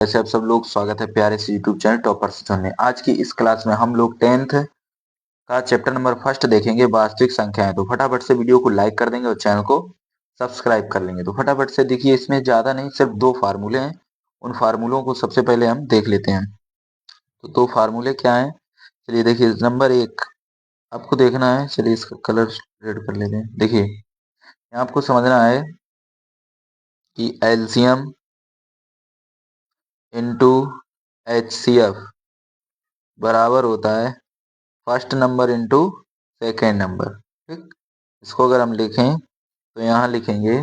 वैसे आप सब लोग स्वागत है प्यारे से यूट्यूब चैनल टॉपर्स जोन में। आज की इस क्लास में हम लोग 10th का चैप्टर नंबर फर्स्ट देखेंगे, वास्तविक संख्याएं। तो फटाफट से वीडियो को लाइक कर देंगे और चैनल को सब्सक्राइब कर लेंगे। तो फटाफट से देखिए, इसमें ज्यादा नहीं, सिर्फ 2 फार्मूले हैं। उन फार्मूलों को सबसे पहले हम देख लेते हैं। तो 2 फार्मूले क्या है, चलिए देखिए। नंबर 1 आपको देखना है, चलिए इसका कलर रेड कर लेते हैं। देखिए यहाँ आपको समझना है कि एलसीएम इंटू एचसीएफ बराबर होता है first number into second number. ठीक, इसको अगर हम लिखें तो यहाँ लिखेंगे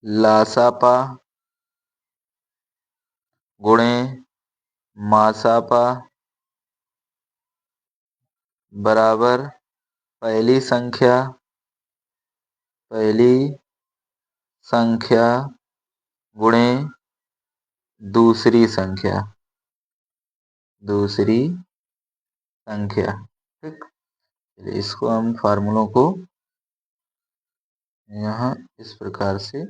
लासापा गुणे मासापा बराबर पहली संख्या गुणे दूसरी संख्या। ठीक, चलिए इसको हम फार्मूलों को यहाँ इस प्रकार से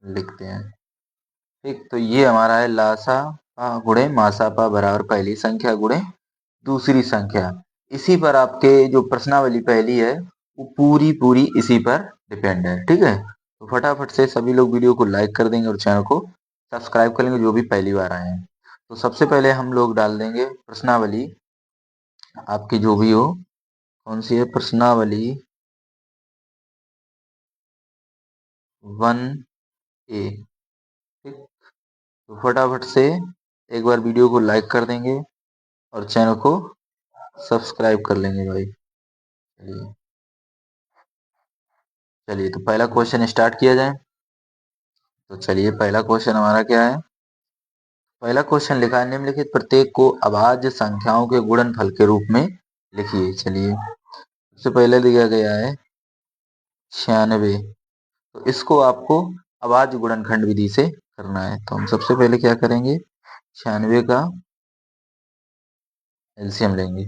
लिखते हैं। ठीक, तो ये हमारा है लासापा गुणे मासापा बराबर पहली संख्या गुणे दूसरी संख्या। इसी पर आपके जो प्रश्नावली पहली है वो पूरी इसी पर डिपेंड है। ठीक है, तो फटाफट से सभी लोग वीडियो को लाइक कर देंगे और चैनल को सब्सक्राइब कर लेंगे जो भी पहली बार आए हैं। तो सबसे पहले हम लोग डाल देंगे प्रश्नावली आपकी जो भी हो। कौन सी है प्रश्नावली 1A। ठीक, तो फटाफट से एक बार वीडियो को लाइक कर देंगे और चैनल को सब्सक्राइब कर लेंगे भाई। चलिए तो पहला क्वेश्चन स्टार्ट किया जाए। तो चलिए पहला क्वेश्चन हमारा क्या है। पहला क्वेश्चन लिखा है निम्नलिखित प्रत्येक को अभाज्य संख्याओं के गुणनफल के रूप में लिखिए। चलिए सबसे पहले दिया गया है 96। तो इसको आपको अभाज्य गुणनखंड विधि से करना है। तो हम सबसे पहले क्या करेंगे, 96 का एलसीएम लेंगे।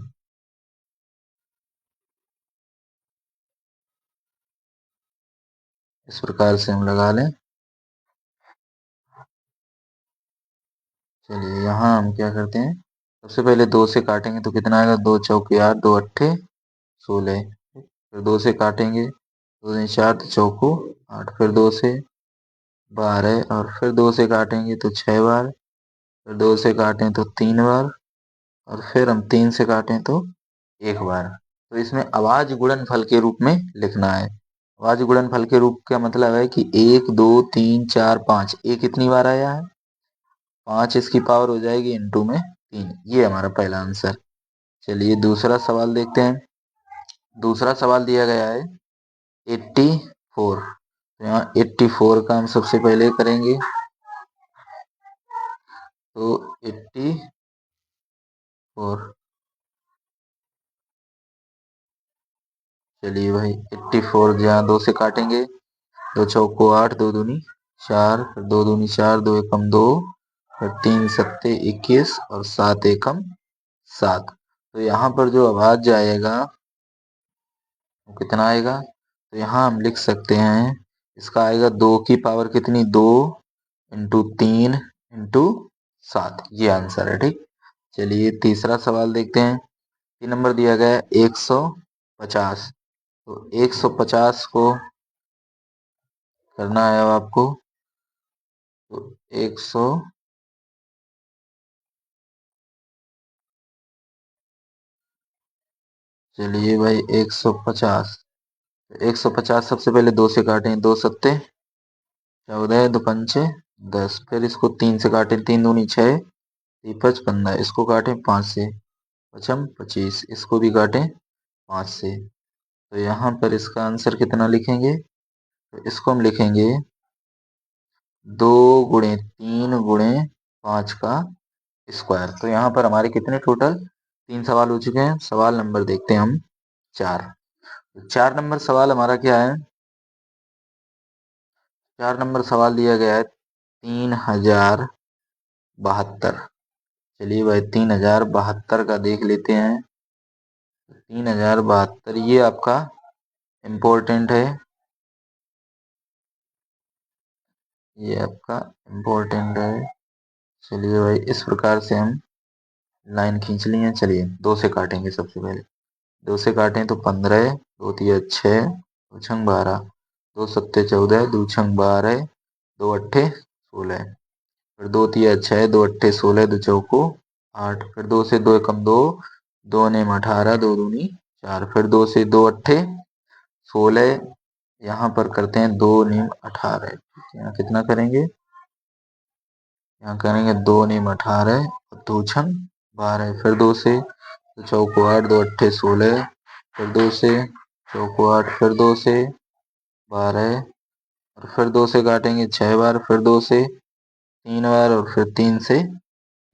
इस प्रकार से हम लगा लें। चलिए यहाँ हम क्या करते हैं, सबसे पहले 2 से काटेंगे तो कितना आएगा, 2 चौके 8, 2 अट्ठे 16। फिर 2 से काटेंगे, 2 दूनी 4, तो चौको 8, फिर 2 से 12 और फिर 2 से काटेंगे तो 6 बार, फिर 2 से काटें तो 3 बार और फिर हम 3 से काटें तो 1 बार। तो इसमें अभाज्य गुणनफल के रूप में लिखना है। अभाज्य गुणनफल के रूप का मतलब है कि 1 2 3 4 5, एक कितनी बार आया है 5, इसकी पावर हो जाएगी इनटू में 3। ये हमारा पहला आंसर। चलिए दूसरा सवाल देखते हैं। दूसरा सवाल दिया गया है 84। तो यहाँ 84 का हम सबसे पहले करेंगे। तो 84, चलिए भाई 84 जहाँ 2 से काटेंगे, 2 चौको 8, 2 दूनी 4, फिर 2 दूनी 4, 2 एकम 2, फिर 3 सत्ते 21 और 7 एकम 7। तो यहाँ पर जो अभाज्य आएगा वो कितना आएगा, तो यहाँ हम लिख सकते हैं इसका आएगा 2 की पावर कितनी, 2 इंटू 3 इंटू 7। ये आंसर है। ठीक, चलिए तीसरा सवाल देखते हैं। 3 नंबर दिया गया है 150। तो 150 को करना है अब आपको। तो 100, चलिए भाई 150। 150 सबसे पहले 2 से काटें, 2 सत्ते 14, 2 पंचे 10, फिर इसको 3 से काटें, 3 दूनी 6, 5 15, इसको काटें 5 से, पचम 25, इसको भी काटें 5 से। तो यहाँ पर इसका आंसर कितना लिखेंगे, तो इसको हम लिखेंगे 2 गुणे 3 गुणे 5 का स्क्वायर। तो यहाँ पर हमारे कितने टोटल 3 सवाल हो चुके हैं। सवाल नंबर देखते हैं हम 4। 4 नंबर सवाल हमारा क्या है, 4 नंबर सवाल दिया गया है 3072। चलिए भाई 3072 का देख लेते हैं। 3072 ये आपका इम्पोर्टेंट है। ये आपका इम्पोर्टेंट है। चलिए भाई, इस प्रकार से हम लाइन खींच लिए हैं। चलिए दो से काटेंगे सबसे पहले। दो से काटें तो 15, दो तिया 6, दो छंग 12, दो सत्ते 14, दो छंग 12, दो अट्ठे 16, फिर दो तिया 6, दो अट्ठे 16, दो चौको 8, फिर दो से दो एकम दो, दो नेम 18, दो दूनी 4, फिर दो से दो अट्ठे 16, यहाँ पर करते हैं दो नीम 18। यहाँ कितना करेंगे? यहाँ करेंगे दो नीम 18 और दो छंग 12, फिर दो से दो चौको 8, दो अट्ठे 16, फिर दो से चौको 8, फिर दो से 12, और फिर दो से काटेंगे 6 बार, फिर दो से 3 बार, और फिर तीन से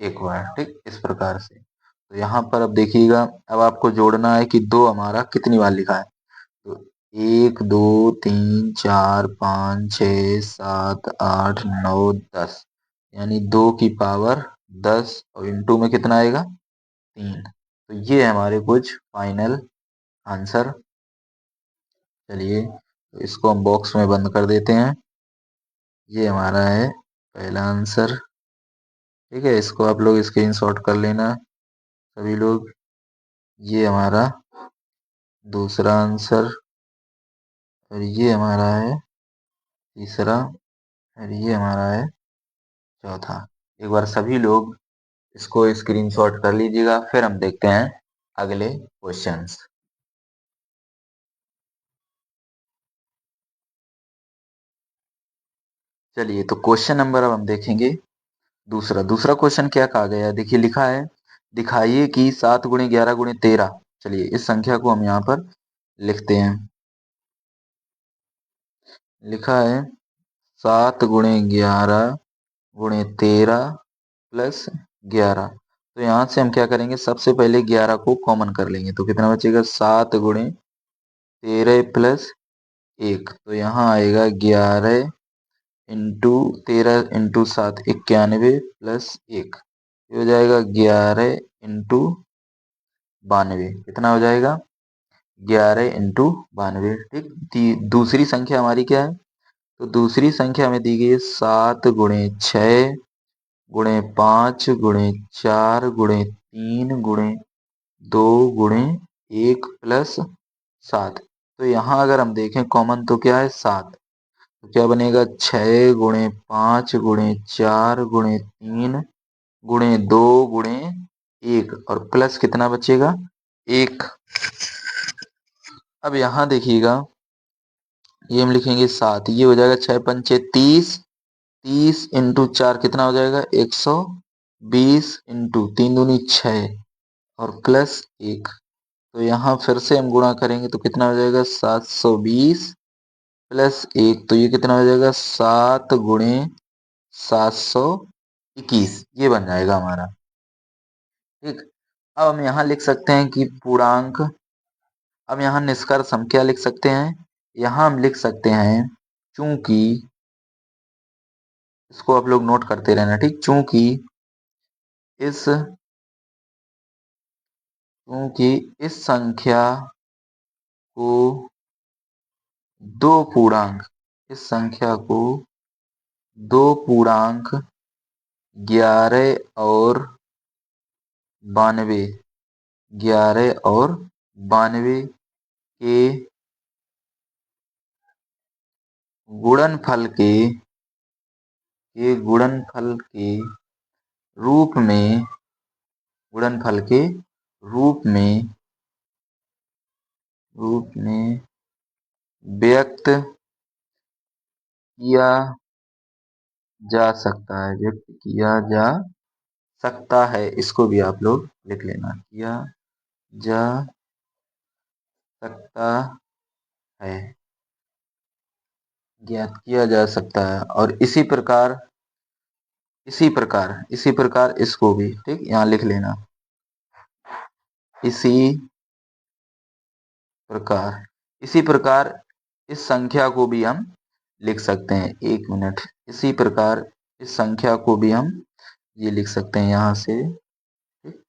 एक बार। ठीक, इस प्रकार से। तो यहाँ पर अब देखिएगा, अब आपको जोड़ना है कि दो हमारा कितनी बार लिखा है। तो 1 2 3 4 5 6 7 8 9 10, यानी 2 की पावर 10, और इंटू में कितना आएगा? 3। तो ये है हमारे कुछ फाइनल आंसर। चलिए तो इसको हम बॉक्स में बंद कर देते हैं। ये हमारा है पहला आंसर। ठीक है, इसको आप लोग स्क्रीनशॉट कर लेना सभी लोग। ये हमारा दूसरा आंसर, और ये हमारा है तीसरा, और ये हमारा है चौथा। एक बार सभी लोग इसको स्क्रीनशॉट कर लीजिएगा, फिर हम देखते हैं अगले क्वेश्चंस। चलिए तो क्वेश्चन नंबर अब हम देखेंगे दूसरा। दूसरा क्वेश्चन क्या कहा गया है, देखिए लिखा है, दिखाइए कि 7 गुणे 11 गुणे 13। चलिए इस संख्या को हम यहाँ पर लिखते हैं। लिखा है 7 गुणे 11 गुणे 13 प्लस 11। तो यहाँ से हम क्या करेंगे, सबसे पहले 11 को कॉमन कर लेंगे, तो कितना बचेगा? 7 गुणे 13 प्लस 1। तो यहाँ आएगा 11 इंटू 13 इंटू 7 91 प्लस 1। ये हो जाएगा 11 इंटू 92। कितना हो जाएगा? 11 इंटू 92। ठीक, दूसरी संख्या हमारी क्या है? तो दूसरी संख्या हमें दी गई है 7 गुणे 6 गुणे 5 गुणे 4 गुणे 3 गुणे 2 गुणे 1 प्लस 7। तो यहाँ अगर हम देखें कॉमन तो क्या है? 7। तो क्या बनेगा? 6 गुणे 5 गुणे 4 गुणे 3 गुणे 2 गुणे 1, और प्लस कितना बचेगा? 1। अब यहाँ देखिएगा, ये हम लिखेंगे 7, ये हो जाएगा 6 पंचे 30, 30 इंटू 4 कितना हो जाएगा? 120 इंटू 3 दूनी 6, और प्लस 1। तो यहाँ फिर से हम गुणा करेंगे तो कितना हो जाएगा? 720 प्लस 1। तो ये कितना हो जाएगा? 7 गुणे 721। ये बन जाएगा हमारा। ठीक, अब हम यहाँ लिख सकते हैं कि पूर्णांक। अब यहाँ निष्कर्ष हम क्या लिख सकते हैं? यहाँ हम लिख सकते हैं, चूंकि, इसको आप लोग नोट करते रहना। ठीक, इस चूंकि इस संख्या को दो पूर्णांक, इस संख्या को दो पूर्णांक 11 और 92, 11 और 92 के गुणनफल के रूप में, गुणनफल के रूप में व्यक्त किया जा सकता है, व्यक्त किया जा सकता है। इसको भी आप लोग लिख लेना, किया जा सकता है, ज्ञात किया जा सकता है। और इसी प्रकार इसको भी, ठीक, यहाँ लिख लेना। इसी प्रकार इस संख्या को भी हम लिख सकते हैं। 1 मिनट। इसी प्रकार इस संख्या को भी हम ये लिख सकते हैं यहाँ से। ठीक?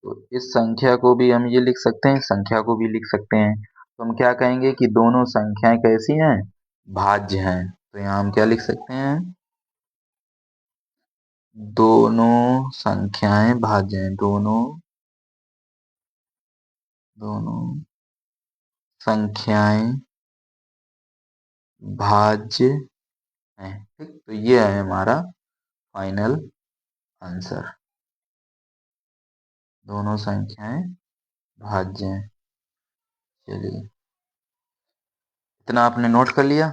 तो इस संख्या को भी हम ये लिख सकते हैं, संख्या को भी लिख सकते हैं। तो हम क्या कहेंगे कि दोनों संख्याएं कैसी हैं, भाज्य हैं। तो यहाँ हम क्या लिख सकते हैं, दोनों संख्याएं भाज्य हैं, दोनों दोनों संख्याएं भाज्य हैं। ठीक, तो ये है हमारा फाइनल आंसर, दोनों संख्याएं भाज्य हैं। चलिए, इतना आपने नोट कर लिया,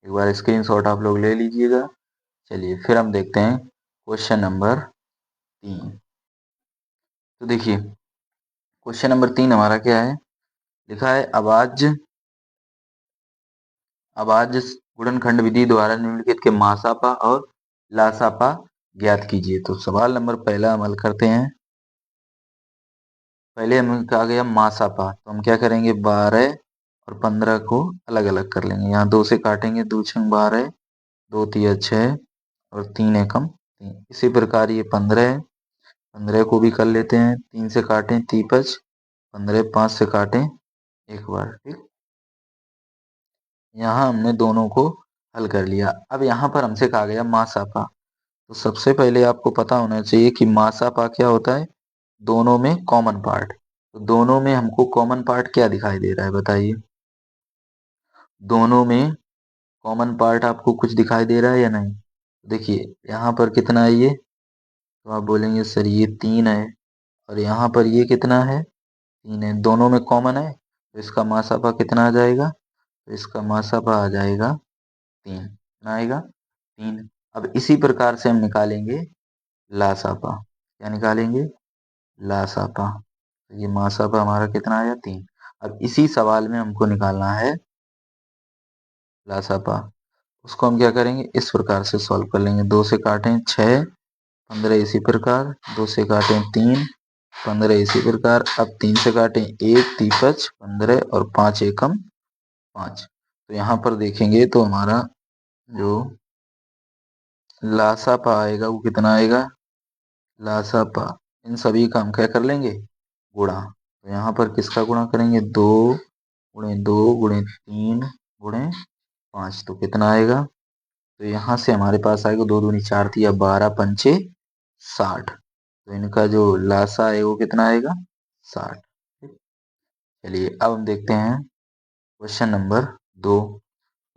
एक बार स्क्रीनशॉट आप लोग ले लीजिएगा। चलिए फिर हम देखते हैं क्वेश्चन नंबर 3। तो देखिए क्वेश्चन नंबर 3 हमारा क्या है, लिखा है अभाज्य गुणनखंड विधि द्वारा निम्नलिखित के मासापा और लासापा ज्ञात कीजिए। तो सवाल नंबर पहला हल करते हैं। पहले हमें कहा गया मासापा, तो हम क्या करेंगे, 12 और 15 को अलग अलग कर लेंगे। यहाँ 2 से काटेंगे, 2 छंग 12, 2 तिया 6 और 3 एकम 3। इसी प्रकार ये 15 है, 15 को भी कर लेते हैं, 3 से काटें 3 5, 15 5 से काटें एक बार। ठीक, यहाँ हमने दोनों को हल कर लिया। अब यहाँ पर हमसे कहा गया मासापा, तो सबसे पहले आपको पता होना चाहिए कि मासापा क्या होता है, दोनों में कॉमन पार्ट। तो दोनों में हमको कॉमन पार्ट क्या दिखाई दे रहा है, बताइए। दोनों में कॉमन पार्ट आपको कुछ दिखाई दे रहा है या नहीं। देखिए यहाँ पर कितना है ये, तो आप बोलेंगे सर ये 3 है, और यहाँ पर ये कितना है, 3 है, दोनों में कॉमन है, तो इसका मासापा कितना आ जाएगा, तो इसका मासापा आ जाएगा 3। कितना आएगा, 3। अब इसी प्रकार से हम निकालेंगे लासापा। क्या निकालेंगे, लासापा। तो ये मासापा हमारा कितना आया, 3। अब इसी सवाल में हमको निकालना है लासापा। उसको हम क्या करेंगे, इस प्रकार से सॉल्व कर लेंगे। 2 से काटें 6, 15 इसी प्रकार, 2 से काटें 3, 15 इसी प्रकार। अब 3 से काटें 1 3 15 और 5 एकम 5। तो यहाँ पर देखेंगे तो हमारा जो लासापा आएगा वो कितना आएगा, लासापा, इन सभी का हम क्या कर लेंगे, गुणा। तो यहाँ पर किसका गुणा करेंगे, 2 गुणे 2 गुणे 3 गुणे 5, तो कितना आएगा, तो यहाँ से हमारे पास आएगा 2 दूनी 4 तिया 12 पंचे 60। तो इनका जो लासा है वो कितना आएगा, 60। चलिए अब हम देखते हैं क्वेश्चन नंबर 2।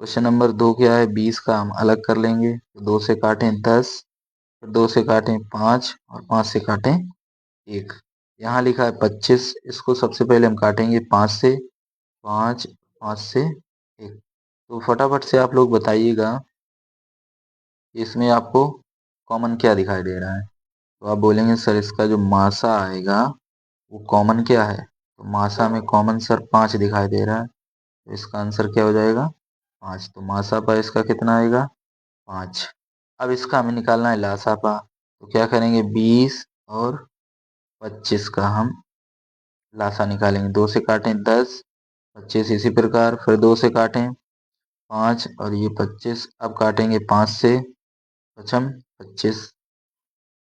क्वेश्चन नंबर 2 क्या है, 20 का हम अलग कर लेंगे। तो 2 से काटें 10, फिर 2 से काटें 5 और 5 से काटें 1। यहाँ लिखा है 25, इसको सबसे पहले हम काटेंगे 5 से, 5 5 से 1। तो फटाफट से आप लोग बताइएगा इसमें आपको कॉमन क्या दिखाई दे रहा है। तो आप बोलेंगे सर इसका जो मासा आएगा वो कॉमन क्या है, तो मासा में कॉमन सर 5 दिखाई दे रहा है, तो इसका आंसर क्या हो जाएगा, 5। तो मासा पर इसका कितना आएगा, 5। अब इसका हमें निकालना है लासापा, तो क्या करेंगे, 20 और 25 का हम लासा निकालेंगे। 2 से काटें 10, 25 इसी प्रकार, फिर 2 से काटें 5 और ये 25। अब काटेंगे 5 से, पचम 25,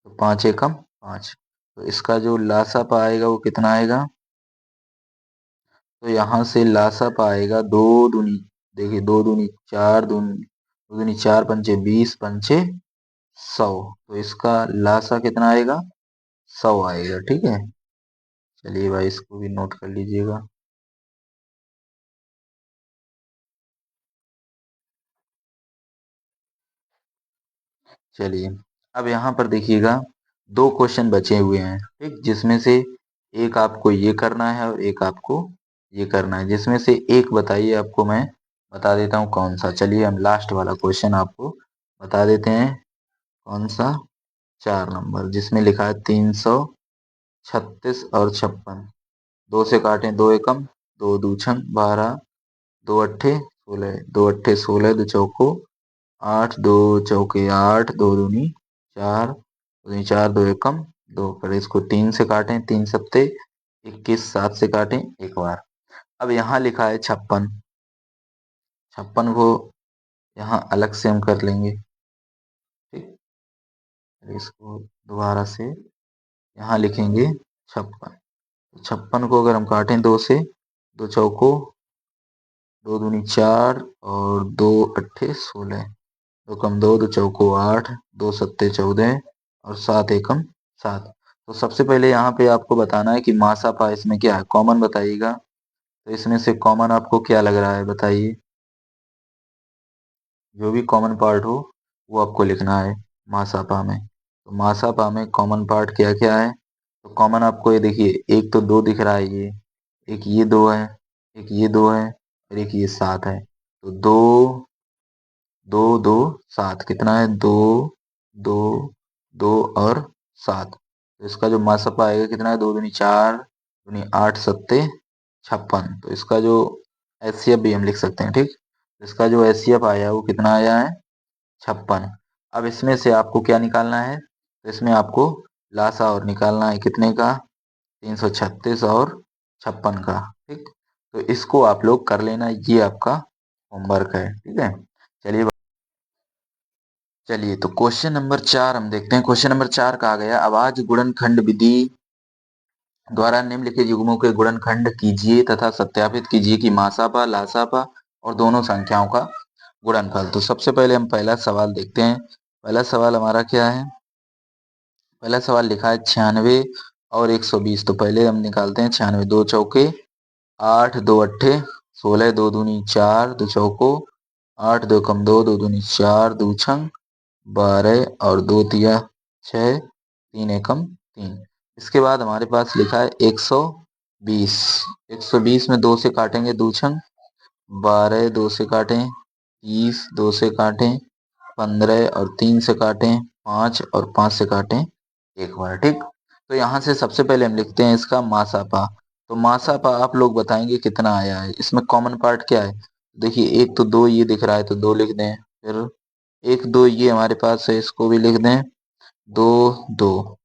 तो 5 एकम 5। तो इसका जो लासापा आएगा वो कितना आएगा, तो यहाँ से लासापा आएगा 2 दूनी, देखिए 2 दूनी 4, 2 दूनी 4 पंचे 20 पंचे 100। तो इसका लासा कितना आएगा, 100 आएगा। ठीक है, चलिए भाई इसको भी नोट कर लीजिएगा। चलिए अब यहाँ पर देखिएगा 2 क्वेश्चन बचे हुए हैं, ठीक, जिसमें से एक आपको ये करना है और एक आपको ये करना है। जिसमें से एक बताइए, आपको मैं बता देता हूँ कौन सा। चलिए हम लास्ट वाला क्वेश्चन आपको बता देते हैं, कौन सा, 4 नंबर, जिसमें लिखा है 336 और 56। 2 से काटें 2 एकम, 2 दूछम 12, 2 अट्ठे 16, 2 अट्ठे 16, 2 चौको 8, 2 चौके 8, 2 दूनी 4, 2 दूनी 4, 2 एकम 2। फिर इसको 3 से काटें, 3 सत्ते 21, 7 से काटें एक बार। अब यहाँ लिखा है 56, 56 को यहाँ अलग से हम कर लेंगे। ठीक, फिर इसको दोबारा से यहाँ लिखेंगे 56। 56 को अगर हम काटें 2 से, दो चौको, दो दूनी 4 और दो अट्ठे 16, दो कम दो, दो चौको 8, दो सत्ते 14 और सात एकम 7। तो सबसे पहले यहाँ पे आपको बताना है कि मासापा इसमें क्या है, कॉमन बताइएगा। तो इसमें से कॉमन आपको क्या लग रहा है बताइए। जो भी कॉमन पार्ट हो वो आपको लिखना है मासापा में। तो मासापा में कॉमन पार्ट क्या क्या है, तो कॉमन आपको ये देखिए, एक तो दो दिख रहा है, ये एक, ये दो है, एक ये दो है और एक ये 7 है। तो दो दो दो 7 कितना है, दो दो दो और 7। तो इसका जो मासापा आएगा कितना है, दो दूनी 4, दूनी 8 सत्ते 56। तो इसका जो एचसीएफ भी हम लिख सकते हैं, ठीक। इसका जो एचसीएफ आया वो कितना आया है, 56। अब इसमें से आपको क्या निकालना है, तो इसमें आपको लासा और निकालना है, कितने का, 336 और 56 का, ठीक। तो इसको आप लोग कर लेना, ये आपका होमवर्क है, ठीक है। चलिए चलिए, तो क्वेश्चन नंबर 4 हम देखते हैं। क्वेश्चन नंबर 4 कहा गया, अभाज्य गुणनखंड विधि द्वारा निम्नलिखित युग्मों के गुणनखंड कीजिए तथा सत्यापित कीजिए कि मासापा, लासापा और दोनों संख्याओं का गुणनफल। तो सबसे पहले हम पहला सवाल देखते हैं। पहला सवाल हमारा क्या है, पहला सवाल लिखा है 96 और 120। तो पहले हम निकालते हैं 96, दो चौके 8, दो अट्ठे 16, दो दूनी 4, दो चौको 8, दो कम दो, दो दूनी 4, दो छंग 12 और दो तिया 6, तीन एकम 3। इसके बाद हमारे पास लिखा है 120। 120 में दो से काटेंगे, दो छंग 12, दो से काटें 30, दो से काटें 15 और तीन से काटें 5 और 5 से काटें एक बार, ठीक। तो यहाँ से सबसे पहले हम लिखते हैं इसका मासापा। तो मासापा आप लोग बताएंगे कितना आया है। इसमें कॉमन पार्ट क्या है, देखिए एक तो दो ये दिख रहा है तो दो लिख दें, फिर एक दो ये हमारे पास है, इसको भी लिख दें, दो दो,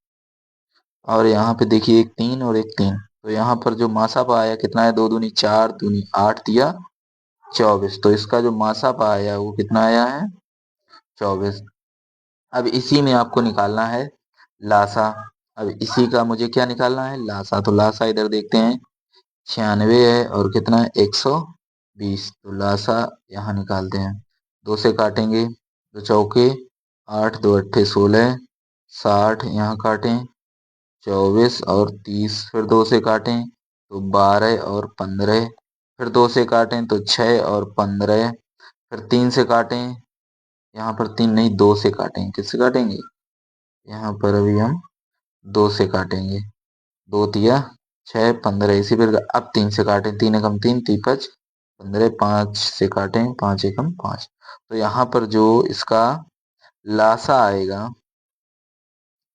और यहाँ पे देखिए एक तीन और एक तीन। तो यहाँ पर जो मासापा आया कितना है, दो दूनी 4, दूनी 8 दिया 24। तो इसका जो मासापा आया वो कितना आया है, 24। अब इसी में आपको निकालना है लासा। अब इसी का मुझे क्या निकालना है, लासा। तो लासा इधर देखते हैं, 96 है और कितना है, 120। तो लासा यहाँ निकालते हैं, दो से काटेंगे, दो चौके 8, दो अट्ठे 16, 60 यहाँ काटें, 24 और 30 फिर दो से काटें तो 12 और 15, फिर दो से काटें तो 6 और 15, फिर तीन से काटें, यहाँ पर तीन नहीं दो से काटेंगे, किससे काटेंगे, यहाँ पर अभी हम दो से काटेंगे, दो तिया 6, 15 इसी पर। अब तीन से काटें, तीन एकम तीन, तीपच 15, 5 से काटें, 5 एकम 5। तो यहाँ पर जो इसका लासा आएगा,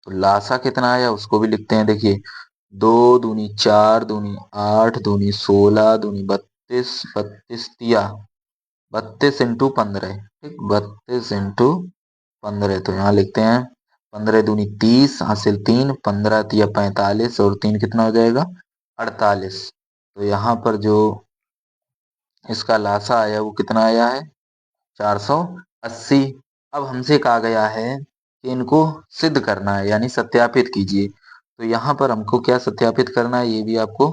तो लासा कितना आया उसको भी लिखते हैं। देखिए दो दूनी 4, दूनी 8, दूनी 16, दूनी 32, 32 तिया 32 इंटू 15, ठीक, 32 इंटू 15। तो यहाँ लिखते हैं 15 दूनी 30, हासिल 3, 15 तिया 45 और 3 कितना हो जाएगा, 48। तो यहाँ पर जो इसका लासा आया वो कितना आया है, 480। अब हमसे कहा गया है कि इनको सिद्ध करना है, यानी सत्यापित कीजिए। तो यहाँ पर हमको क्या सत्यापित करना है ये भी आपको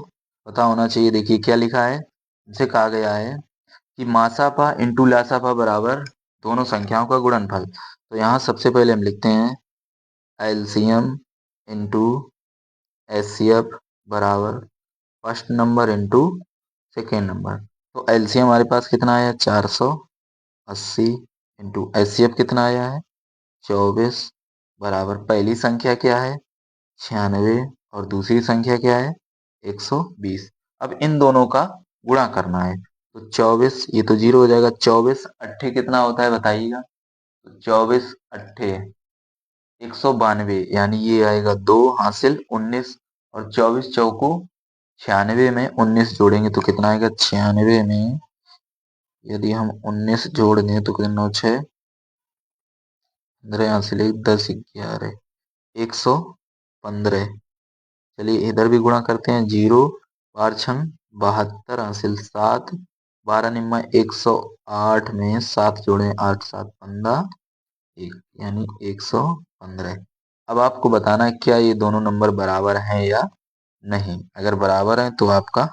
पता होना चाहिए। देखिए क्या लिखा है, हमसे कहा गया है कि मासापा इंटू लासापा बराबर दोनों संख्याओं का गुणनफल। तो यहाँ सबसे पहले हम लिखते हैं एलसीएम इंटू एचसीएफ बराबर first number into second number. तो एलसीएम हमारे पास कितना आया, 480 इंटू एचसीएफ कितना आया है, 24 बराबर पहली संख्या क्या है, 96 और दूसरी संख्या क्या है, 120। अब इन दोनों का गुणा करना है। तो 24 ये तो जीरो हो जाएगा, 24 अट्ठे कितना होता है बताइएगा। तो 24 अट्ठे 192, यानी ये आएगा दो, हासिल 19 और 24 चौको 96 में 19 जोड़ेंगे तो कितना आएगा, 96 में यदि हम 19 जोड़ दें तो कितना, 6 15, हासिल 1 10 11 115। चलिए इधर भी गुणा करते हैं, जीरो बार छंग 72, हासिल 7, 12 निम्मा 108 में 7 जोड़े 8 7 15 1, यानी 115। अब आपको बताना है क्या ये दोनों नंबर बराबर हैं या नहीं। अगर बराबर हैं तो आपका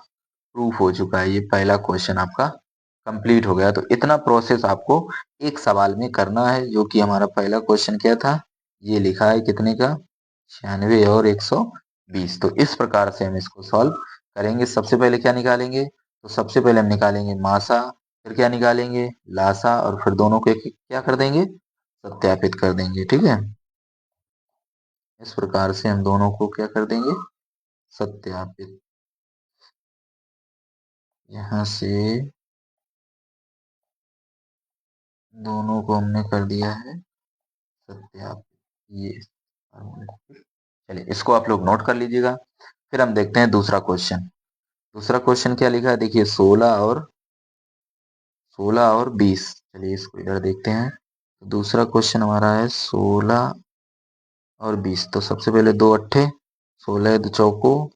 प्रूफ हो चुका है। ये पहला क्वेश्चन आपका कंप्लीट हो गया। तो इतना प्रोसेस आपको एक सवाल में करना है, जो कि हमारा पहला क्वेश्चन क्या था, ये लिखा है कितने का, 96 और 120। तो इस प्रकार से हम इसको सॉल्व करेंगे। सबसे पहले क्या निकालेंगे, तो सबसे पहले हम निकालेंगे मासा, फिर क्या निकालेंगे, लासा, और फिर दोनों को क्या कर देंगे, सत्यापित कर देंगे। ठीक है, इस प्रकार से हम दोनों को क्या कर देंगे, सत्यापित। यहाँ से दोनों को हमने कर दिया है सत्यापित। ये चलिए, इसको आप लोग नोट कर लीजिएगा। फिर हम देखते हैं दूसरा क्वेश्चन। दूसरा क्वेश्चन क्या लिखा है, देखिए 16 और 20। चलिए इसको इधर देखते हैं। तो दूसरा क्वेश्चन हमारा है 16 और 20। तो सबसे पहले दो अट्ठे, 16 दो चौको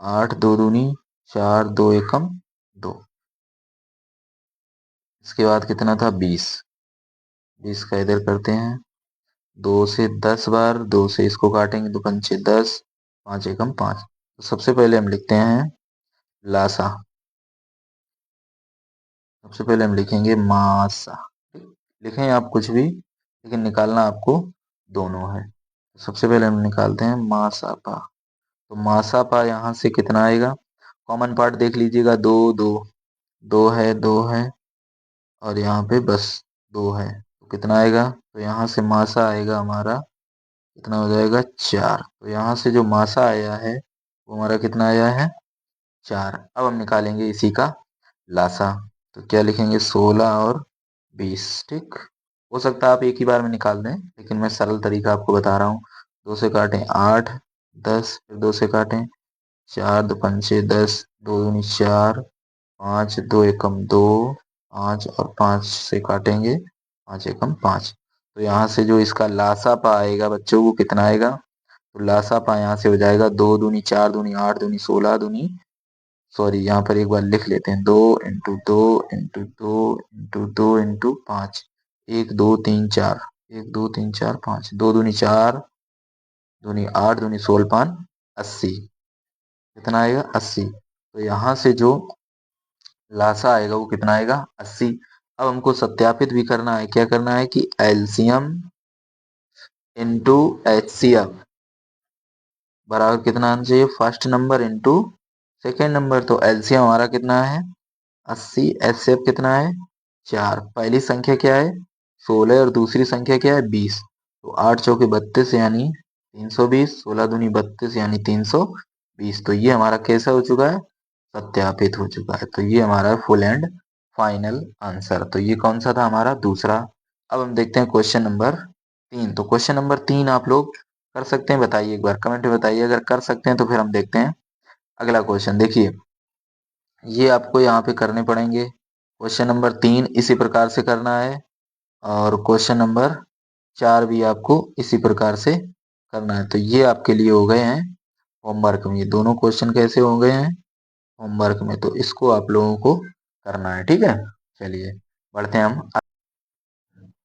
8, दो दूनी 4, दो एकम 2। इसके बाद कितना था, 20। 20 का इधर करते हैं, 2 से 10 बार, 2 से इसको काटेंगे, 2 पंचे 10, 5 एकम 5। तो सबसे पहले हम लिखते हैं लासा, सबसे पहले हम लिखेंगे मासा। लिखें आप कुछ भी, लेकिन निकालना आपको दोनों है। सबसे पहले हम निकालते हैं मासापा। तो मासापा यहाँ से कितना आएगा, कॉमन पार्ट देख लीजिएगा, दो दो, दो है और यहाँ पे बस दो है। तो कितना आएगा, तो यहाँ से मासा आएगा हमारा, कितना हो जाएगा 4। तो यहाँ से जो मासा आया है वो हमारा कितना आया है, 4। अब हम निकालेंगे इसी का लासा। तो क्या लिखेंगे, 16 और 20। ठीक, हो सकता है आप एक ही बार में निकाल दें, लेकिन मैं सरल तरीका आपको बता रहा हूँ। 2 से काटें 8, 10, फिर 2 से काटें 4, दो पंचे 10, दो दूनी 4, 5, दो एकम 2, 5 और 5 से काटेंगे 5 एकम 5। तो यहाँ से जो इसका लासा पा आएगा बच्चों, वो कितना आएगा, तो लासा पा यहाँ से हो जाएगा 2 दूनी 4 दूनी 8 दूनी 16 दूनी, सॉरी यहाँ पर एक बार लिख लेते हैं, 2 इंटू 2 इंटू 2 इंटू 2 इंटू 5, 1 2 3 4, 1 2 3 4 5, 2 दूनी 4 दूनी 8 दूनी 16 पान 80। कितना आएगा, 80। तो यहाँ से जो लासा आएगा वो कितना आएगा, 80। अब हमको सत्यापित भी करना है, क्या करना है कि एलसीएम इंटू एचसीएफ बराबर कितना आना चाहिए, first number into second number. तो एलसीएम हमारा कितना है 80, एचसीएफ कितना है 4। पहली संख्या क्या है 16 और दूसरी संख्या क्या है 20। तो 8 चौके 32 यानी 320, 16 दूनी 32 यानी 320। तो ये हमारा कैसा हो चुका है, सत्यापित हो चुका है। तो ये हमारा फुल एंड फाइनल आंसर। तो ये कौन सा था, हमारा दूसरा। अब हम देखते हैं क्वेश्चन नंबर 3। तो क्वेश्चन नंबर 3 आप लोग कर सकते हैं, बताइए एक बार कमेंट में बताइए अगर कर सकते हैं। तो फिर हम देखते हैं अगला क्वेश्चन। देखिए ये आपको यहाँ पे करने पड़ेंगे। क्वेश्चन नंबर 3 इसी प्रकार से करना है, और क्वेश्चन नंबर 4 भी आपको इसी प्रकार से करना है। तो ये आपके लिए हो गए हैं होमवर्क में, ये दोनों क्वेश्चन कैसे हो गए हैं होमवर्क में। तो इसको आप लोगों को करना है, ठीक है। चलिए बढ़ते हैं हम।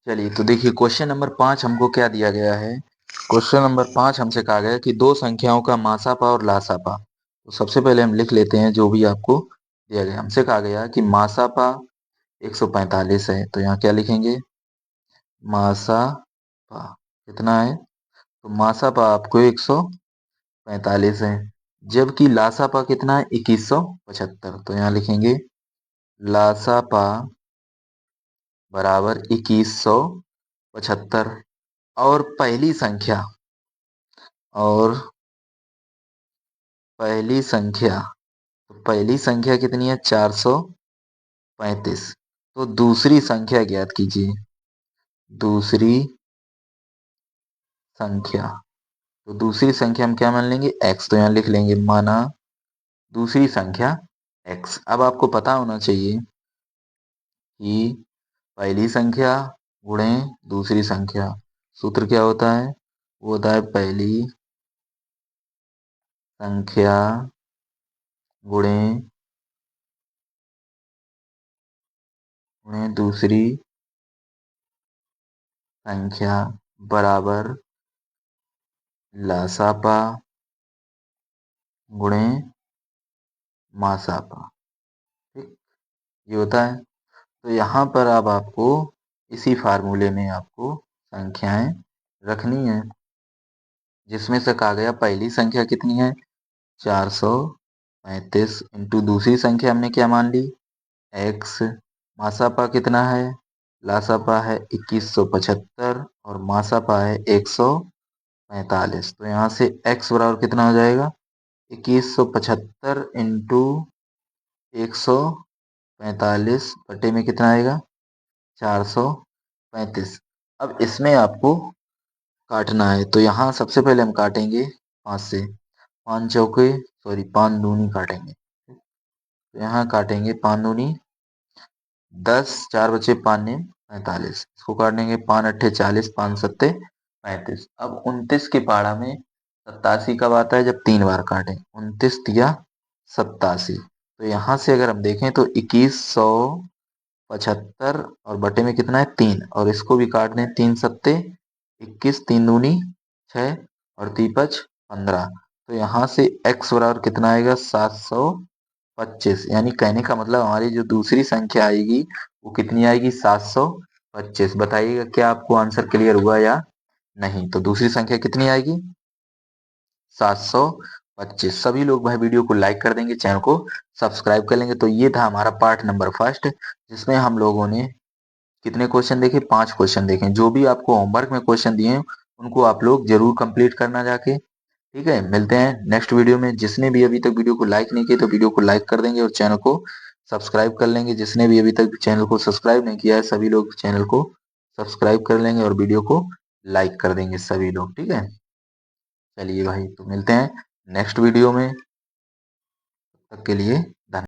चलिए तो देखिए क्वेश्चन नंबर 5 हमको क्या दिया गया है। क्वेश्चन नंबर 5 हमसे कहा गया है कि दो संख्याओं का मासापा और लासापा। तो सबसे पहले हम लिख लेते हैं जो भी आपको दिया गया। हमसे कहा गया कि मासापा 145 है, तो यहाँ क्या लिखेंगे, मासापा कितना है, तो मासापा आपको 145 है। जबकि लासापा कितना है 2175। तो यहाँ लिखेंगे लासापा बराबर 2175। और और पहली संख्या, तो पहली संख्या कितनी है 435। तो दूसरी संख्या ज्ञात कीजिए, दूसरी संख्या। तो दूसरी संख्या हम क्या मान लेंगे, x। तो यहाँ लिख लेंगे माना दूसरी संख्या x। अब आपको पता होना चाहिए कि पहली संख्या गुणे दूसरी संख्या, सूत्र क्या होता है, वो होता है पहली संख्या गुणे गुणे दूसरी संख्या बराबर लासापा गुणे मासापा। ये होता है। तो यहाँ पर अब आपको इसी फार्मूले में आपको संख्याएं रखनी है, जिसमें से कहा गया पहली संख्या कितनी है 435 इंटू दूसरी संख्या हमने क्या मान ली x। मासापा कितना है, लासापा है 2175 और मासापा है 145। तो यहाँ से x बराबर कितना हो जाएगा 2175 इंटू 145 बटे में कितना आएगा 435। अब इसमें आपको काटना है, तो यहाँ सबसे पहले हम काटेंगे 5 से, 5 चौके सॉरी 5 दूनी काटेंगे। तो यहाँ काटेंगे 5 दूनी 10, 4 बचे 5 ने 45, इसको काटेंगे 5 अट्ठे 40, 5 सत्ते 35। अब 29 की पाड़ा में 87 कब आता है जब 3 बार काटें, 29 तिया 87। तो यहाँ से अगर हम देखें तो 2175 और बटे में कितना है 3, और इसको भी काट दें 3 सत्ते 21, 3 दूनी 6 और तीपच 15। तो यहाँ से x बराबर कितना आएगा 725। यानी कहने का मतलब हमारी जो दूसरी संख्या आएगी वो कितनी आएगी 725। बताइएगा क्या आपको आंसर क्लियर हुआ या नहीं। तो दूसरी संख्या कितनी आएगी 725। सभी लोग भाई वीडियो को लाइक कर देंगे, चैनल को सब्सक्राइब कर लेंगे। तो ये था हमारा पार्ट नंबर फर्स्ट, जिसमें हम लोगों ने कितने क्वेश्चन देखे 5 क्वेश्चन देखे। जो भी आपको होमवर्क में क्वेश्चन दिए हैं उनको आप लोग जरूर कंप्लीट करना जाके। ठीक है, मिलते हैं नेक्स्ट वीडियो में। जिसने भी अभी तक वीडियो को लाइक नहीं किया तो वीडियो को लाइक कर देंगे और चैनल को सब्सक्राइब कर लेंगे। जिसने भी अभी तक चैनल को सब्सक्राइब नहीं किया है सभी लोग चैनल को सब्सक्राइब कर लेंगे और वीडियो को लाइक कर देंगे सभी लोग। ठीक है, चलिए भाई तो मिलते हैं नेक्स्ट वीडियो में, तब तक के लिए